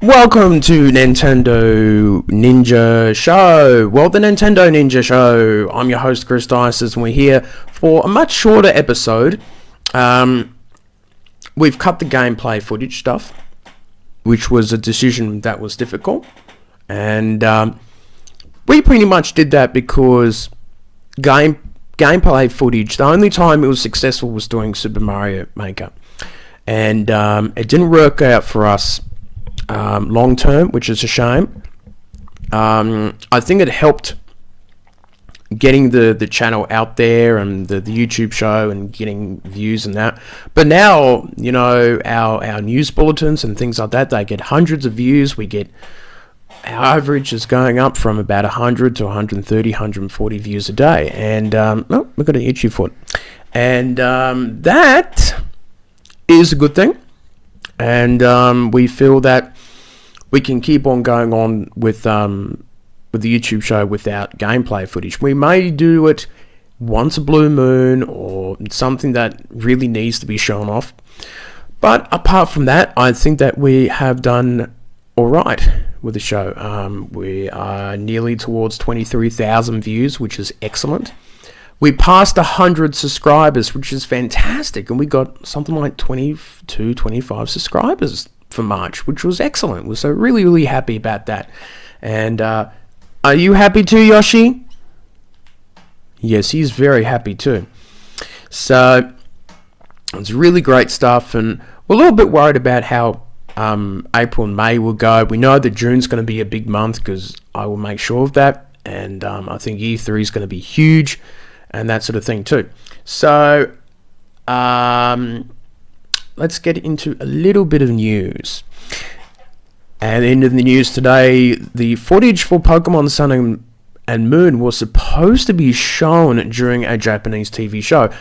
Welcome to Nintendo Ninja Show. Well, the Nintendo Ninja Show. I'm your host, Chris Dices, and we're here for a much shorter episode. We've cut the gameplay footage stuff, which was a decision that was difficult. And we pretty much did that because gameplay footage, the only time it was successful was doing Super Mario Maker. And it didn't work out for us long term, which is a shame. I think it helped getting the channel out there and the YouTube show and getting views and that. But now, you know, our news bulletins and things like that, they get hundreds of views. Our average is going up from about 100 to 130, 140 views a day. And, we've got an itchy foot. And that is a good thing. And we feel that we can keep on going on with the YouTube show without gameplay footage. We may do it once a blue moon or something that really needs to be shown off. But apart from that, I think that we have done all right with the show. We are nearly towards 23,000 views, which is excellent. We passed 100 subscribers, which is fantastic. And we got something like 22, 25 subscribers for March, which was excellent. We're so really, really happy about that. And are you happy too, Yoshi? Yes, he's very happy too. So it's really great stuff. And we're a little bit worried about how April and May will go. We know that June's going to be a big month because I will make sure of that. And I think E3 is going to be huge and that sort of thing too. So let's get into a little bit of news. And into the news today, the footage for Pokemon Sun and Moon was supposed to be shown during a Japanese TV show.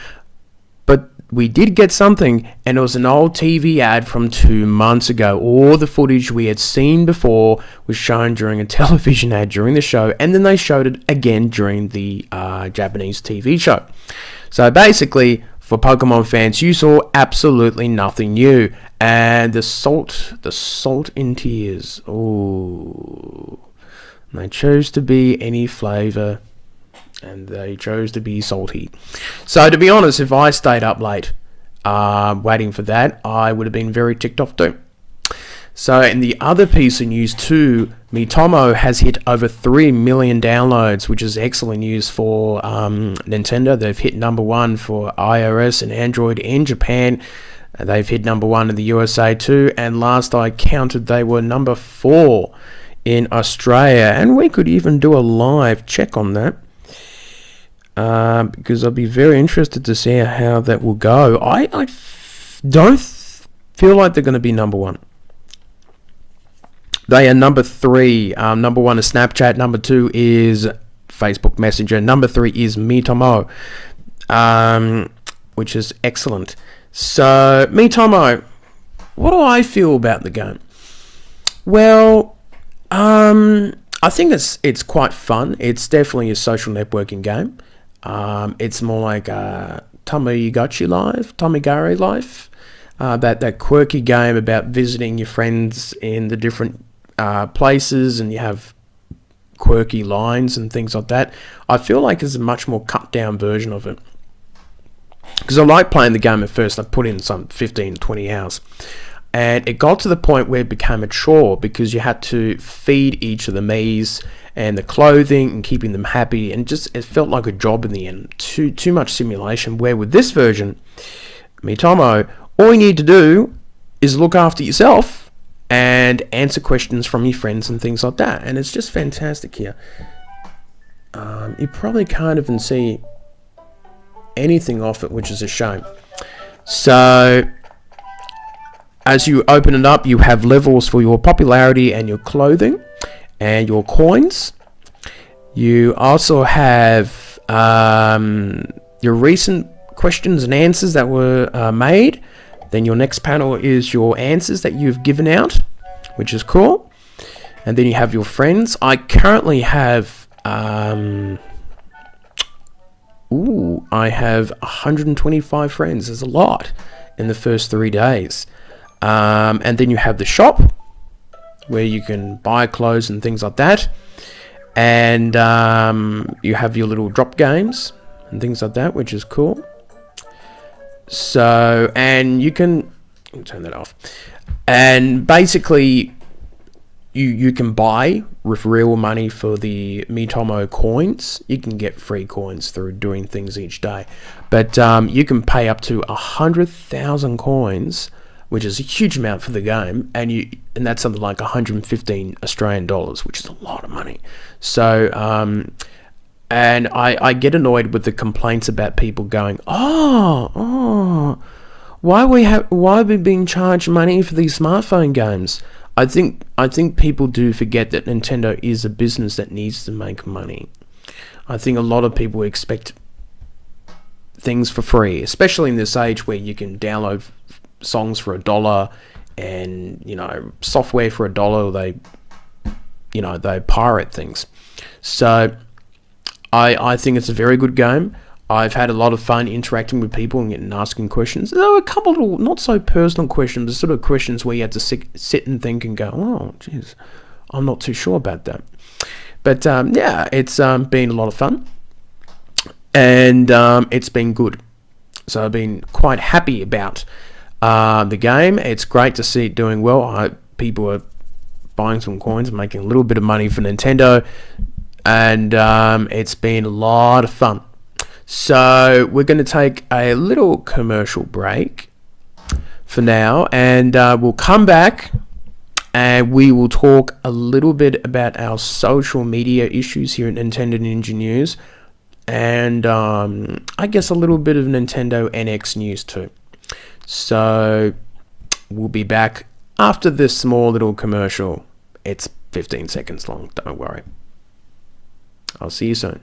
But we did get something, and it was an old TV ad from 2 months ago. All the footage we had seen before was shown during a television ad during the show, and then they showed it again during the Japanese TV show. So basically, for Pokemon fans, you saw absolutely nothing new. And the salt in tears. Oh, they chose to be any flavor, and they chose to be salty. So to be honest, if I stayed up late waiting for that, I would have been very ticked off too. So in the other piece of news too, Miitomo has hit over 3 million downloads, which is excellent news for Nintendo. They've hit number 1 for iOS and Android in Japan. They've hit number 1 in the USA too, and last I counted they were number 4 in Australia, and we could even do a live check on that. Because I'll be very interested to see how that will go. I don't feel like they're going to be number 1. They are number 3. Number 1 is Snapchat. Number 2 is Facebook Messenger. Number 3 is Miitomo, which is excellent. So, Miitomo, what do I feel about the game? Well, I think it's quite fun. It's definitely a social networking game. It's more like Tamagotchi life, that quirky game about visiting your friends in the different places, and you have quirky lines and things like that. I feel like it's a much more cut down version of it, because I like playing the game at first. I put in some 15, 20 hours. And it got to the point where it became a chore because you had to feed each of the Miis and the clothing and keeping them happy, and just it felt like a job in the end. Too much simulation. Where with this version, Miitomo, all you need to do is look after yourself and answer questions from your friends and things like that. And it's just fantastic here. You probably can't even see anything off it, which is a shame. So as you open it up, you have levels for your popularity and your clothing and your coins. You also have your recent questions and answers that were made. Then your next panel is your answers that you've given out, which is cool. And then you have your friends. I currently have I have 125 friends. There's a lot in the first 3 days. And then you have the shop, where you can buy clothes and things like that. And you have your little drop games and things like that, which is cool. So, and you can turn that off. And basically, you can buy with real money for the Miitomo coins. You can get free coins through doing things each day. But you can pay up to 100,000 coins, which is a huge amount for the game, and that's something like 115 Australian dollars, which is a lot of money. So, and I get annoyed with the complaints about people going, why are we being charged money for these smartphone games? I think people do forget that Nintendo is a business that needs to make money. I think a lot of people expect things for free, especially in this age where you can download songs for $1 and software for $1. They pirate things. So I think it's a very good game. I've had a lot of fun interacting with people and asking questions. There were a couple of not so personal questions, but sort of questions where you had to sit and think and go, oh, geez, I'm not too sure about that. But yeah, it's been a lot of fun, and it's been good. So I've been quite happy about the game. It's great to see it doing well. People are buying some coins and making a little bit of money for Nintendo, and it's been a lot of fun. So we're going to take a little commercial break for now, and we'll come back and we will talk a little bit about our social media issues here at Nintendo Ninja News, and I guess a little bit of Nintendo NX news too. So we'll be back after this small little commercial. It's 15 seconds long, don't worry. I'll see you soon.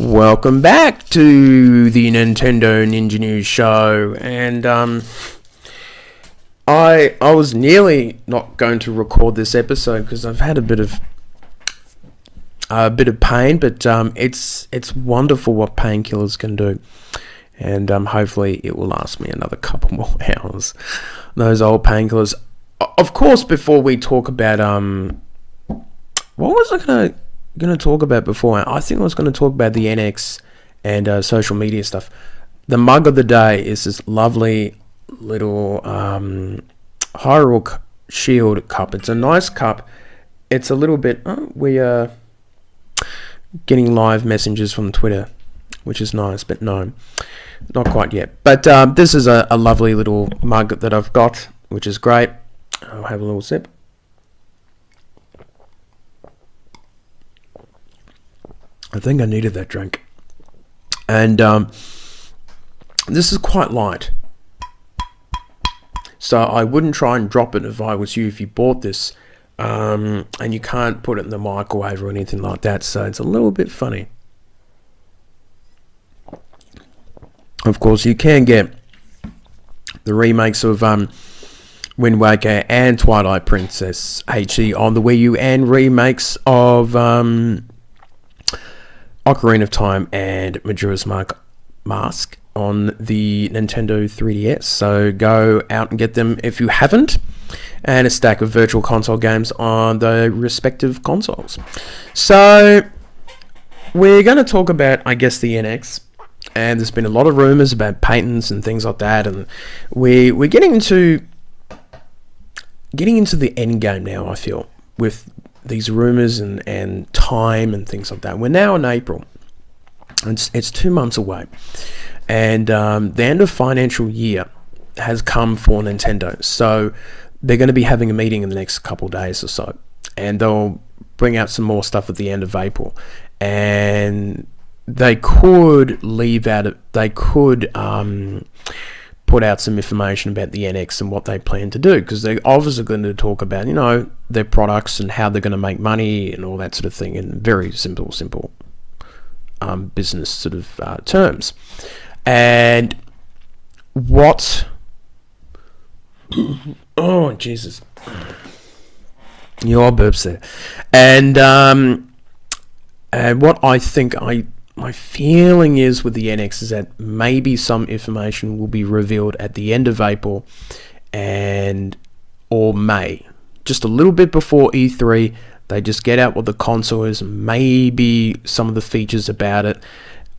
Welcome back to the Nintendo Ninja News show, and I was nearly not going to record this episode because I've had a bit of pain, but it's wonderful what painkillers can do, and hopefully it will last me another couple more hours. Those old painkillers. Of course, before we talk about what was I going to talk about before? I think I was going to talk about the NX and social media stuff. The mug of the day is this lovely little Hyrule Shield cup. It's a nice cup. It's a little bit... we are getting live messages from Twitter, which is nice, but no, not quite yet. But this is a lovely little mug that I've got, which is great. I'll have a little sip. I think I needed that drink. And this is quite light. So I wouldn't try and drop it if I was you, if you bought this. And you can't put it in the microwave or anything like that. So it's a little bit funny. Of course, you can get the remakes of Wind Waker and Twilight Princess HD on the Wii U, and remakes of Ocarina of Time and Majora's Mask on the Nintendo 3DS. So go out and get them if you haven't, and a stack of virtual console games on the respective consoles. So we're going to talk about, I guess, the NX, and there's been a lot of rumors about patents and things like that, and we're getting into the end game now, I feel, with these rumors and time and things like that. We're now in April. It's 2 months away, and the end of financial year has come for Nintendo. So they're going to be having a meeting in the next couple of days or so, and they'll bring out some more stuff at the end of April, and they could put out some information about the NX and what they plan to do, because they're obviously going to talk about, their products and how they're going to make money and all that sort of thing in very simple business sort of terms. And what... oh, Jesus. Your burps there. And what I think my feeling is with the NX is that maybe some information will be revealed at the end of April or May, just a little bit before E3. They just get out what the console is, maybe some of the features about it,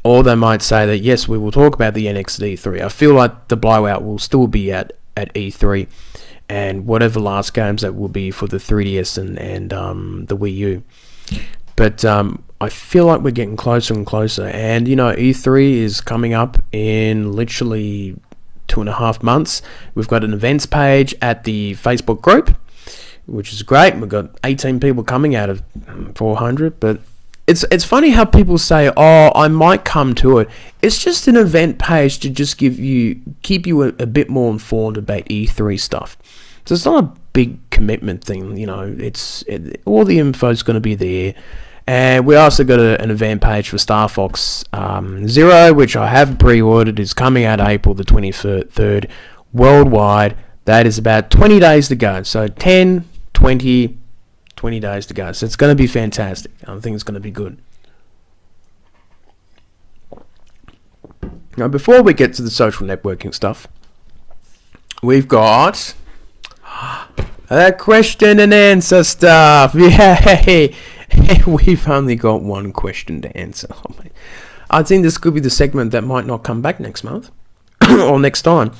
or they might say that yes, we will talk about the NX at E3. I feel like the blowout will still be at E3, and whatever last games that will be for the 3DS and the Wii U. But I feel like we're getting closer and closer, and E3 is coming up in literally 2.5 months. We've got an events page at the Facebook group, which is great. We've got 18 people coming out of 400, but it's funny how people say, "Oh, I might come to it." It's just an event page to just keep you a bit more informed about E3 stuff. So it's not a big commitment thing, all the info is going to be there. And we also got an event page for Star Fox Zero, which I have pre-ordered. Is coming out April the 23rd worldwide. That is about 20 days to go. So 10, 20 days to go. So it's going to be fantastic. I think it's going to be good. Now, before we get to the social networking stuff, we've got question and answer stuff. Yay! We've only got one question to answer. I think this could be the segment that might not come back next month or next time.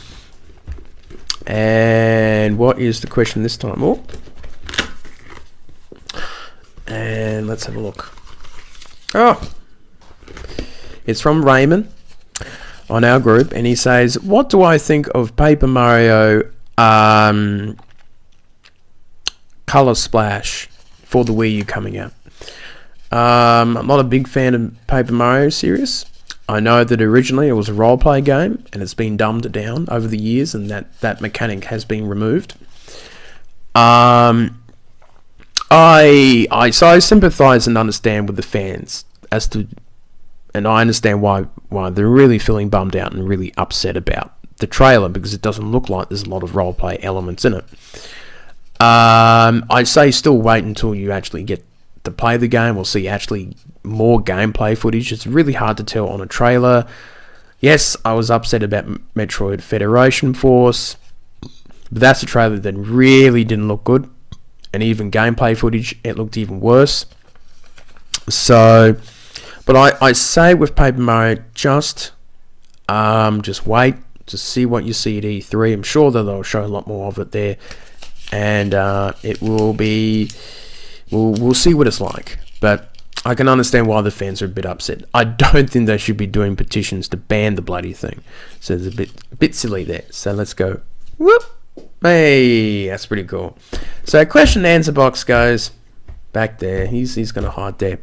And what is the question this time? Oh, and let's have a look. Oh, it's from Raymond on our group, and he says, "What do I think of Paper Mario Color Splash for the Wii U coming out?" I'm not a big fan of Paper Mario series. I know that originally it was a role-play game, and it's been dumbed down over the years, and that mechanic has been removed. I sympathise and understand with the fans and I understand why they're really feeling bummed out and really upset about the trailer, because it doesn't look like there's a lot of role-play elements in it. I say still wait until you actually get to play the game or see actually more gameplay footage. It's really hard to tell on a trailer. Yes, I was upset about Metroid Federation Force, but that's a trailer that really didn't look good, and even gameplay footage, it looked even worse. So, but I say with Paper Mario, just wait to see what you see at E3. I'm sure that they'll show a lot more of it there, and it will be. We'll see what it's like, but I can understand why the fans are a bit upset. I don't think they should be doing petitions to ban the bloody thing. So it's a bit silly there. So let's go. Whoop! Hey, that's pretty cool. So question and answer box goes back there. He's going to hide there.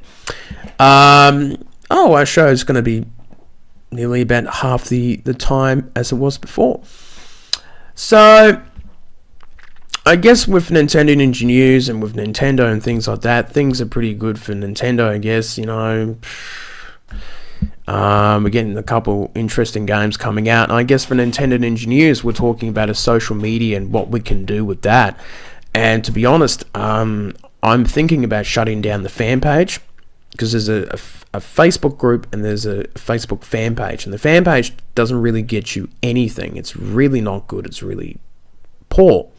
Our show is going to be nearly about half the time as it was before. So I guess with Nintendo Ninja News and with Nintendo and things like that, things are pretty good for Nintendo, I guess. We're getting a couple interesting games coming out. And I guess for Nintendo Ninja News, we're talking about a social media and what we can do with that. And to be honest, I'm thinking about shutting down the fan page, because there's a Facebook group and there's a Facebook fan page. And the fan page doesn't really get you anything. It's really not good. It's really poor.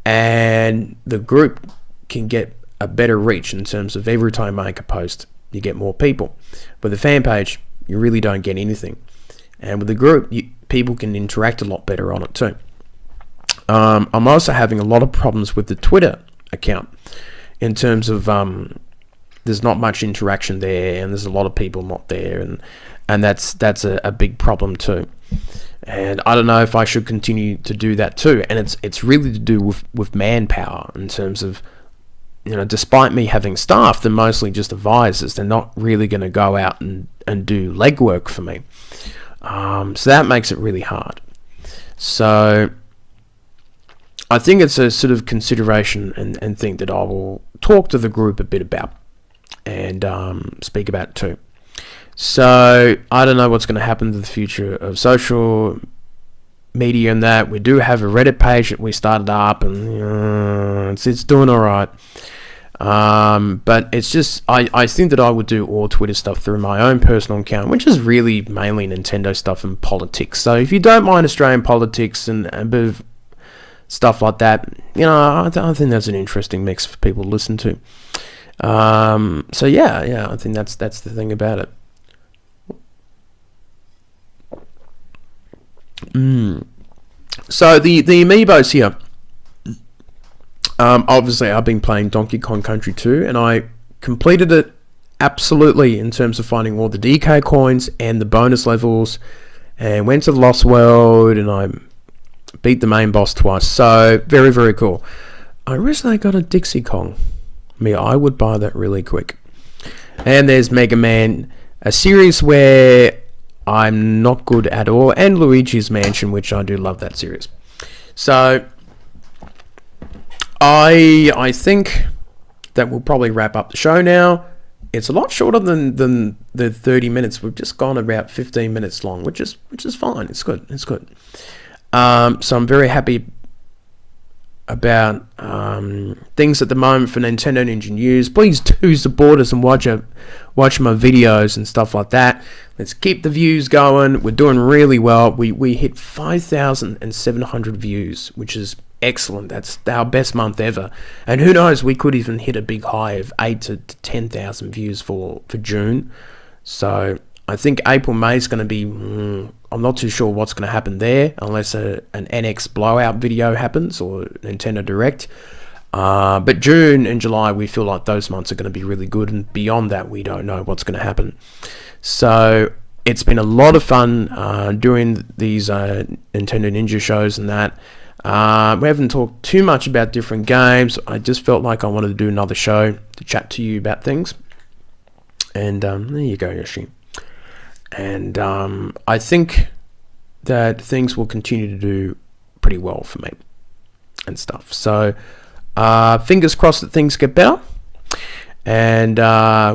And the group can get a better reach in terms of every time I make a post, you get more people. With the fan page, you really don't get anything. And with the group, people can interact a lot better on it too. I'm also having a lot of problems with the Twitter account in terms of there's not much interaction there, and there's a lot of people not there, and that's a big problem too. And I don't know if I should continue to do that too. And it's really to do with manpower, in terms of, despite me having staff, they're mostly just advisors. They're not really going to go out and do legwork for me. So that makes it really hard. So I think it's a sort of consideration and thing that I will talk to the group a bit about and speak about too. So I don't know what's going to happen to the future of social media and that. We do have a Reddit page that we started up, and it's doing all right. But it's just, I think that I would do all Twitter stuff through my own personal account, which is really mainly Nintendo stuff and politics. So if you don't mind Australian politics and a bit of stuff like that, I think that's an interesting mix for people to listen to. So yeah, I think that's the thing about it. So the amiibos here. Obviously, I've been playing Donkey Kong Country 2, and I completed it absolutely in terms of finding all the DK coins and the bonus levels, and went to the Lost World, and I beat the main boss twice. So very, very cool. I wish they got a Dixie Kong. I would buy that really quick. And there's Mega Man, a series where I'm not good at all, and Luigi's Mansion, which I do love that series. So I think that we'll probably wrap up the show now. It's a lot shorter than the 30 minutes. We've just gone about 15 minutes long, which is fine. It's good. So I'm very happy about things at the moment for Nintendo Ninja News. Please do support us and watch my videos and stuff like that. Let's keep the views going. We're doing really well. We hit 5,700 views, which is excellent. That's our best month ever. And who knows, we could even hit a big high of 8,000 to 10,000 views for June. So I think April, May is going to be, I'm not too sure what's going to happen there, unless an NX blowout video happens or Nintendo Direct. But June and July, we feel like those months are going to be really good, and beyond that, we don't know what's going to happen. So it's been a lot of fun doing these Nintendo Ninja shows and that. We haven't talked too much about different games. I just felt like I wanted to do another show to chat to you about things. And there you go, Yoshi. And I think that things will continue to do pretty well for me and stuff. So fingers crossed that things get better. And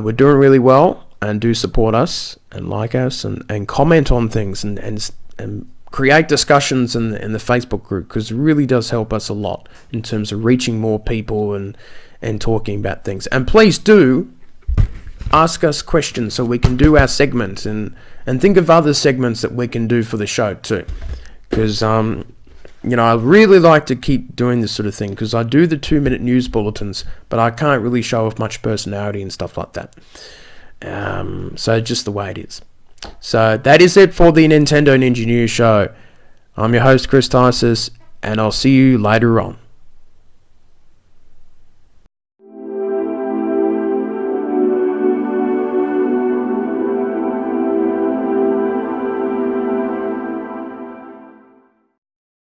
we're doing really well. And do support us and like us and comment on things and create discussions in the Facebook group, because it really does help us a lot in terms of reaching more people and talking about things. And please do ask us questions so we can do our segments and think of other segments that we can do for the show too. Because I really like to keep doing this sort of thing, because I do the 2-minute news bulletins, but I can't really show off much personality and stuff like that. So just the way it is. So that is it for the Nintendo Ninja News Show. I'm your host, Chris Tysis, and I'll see you later on.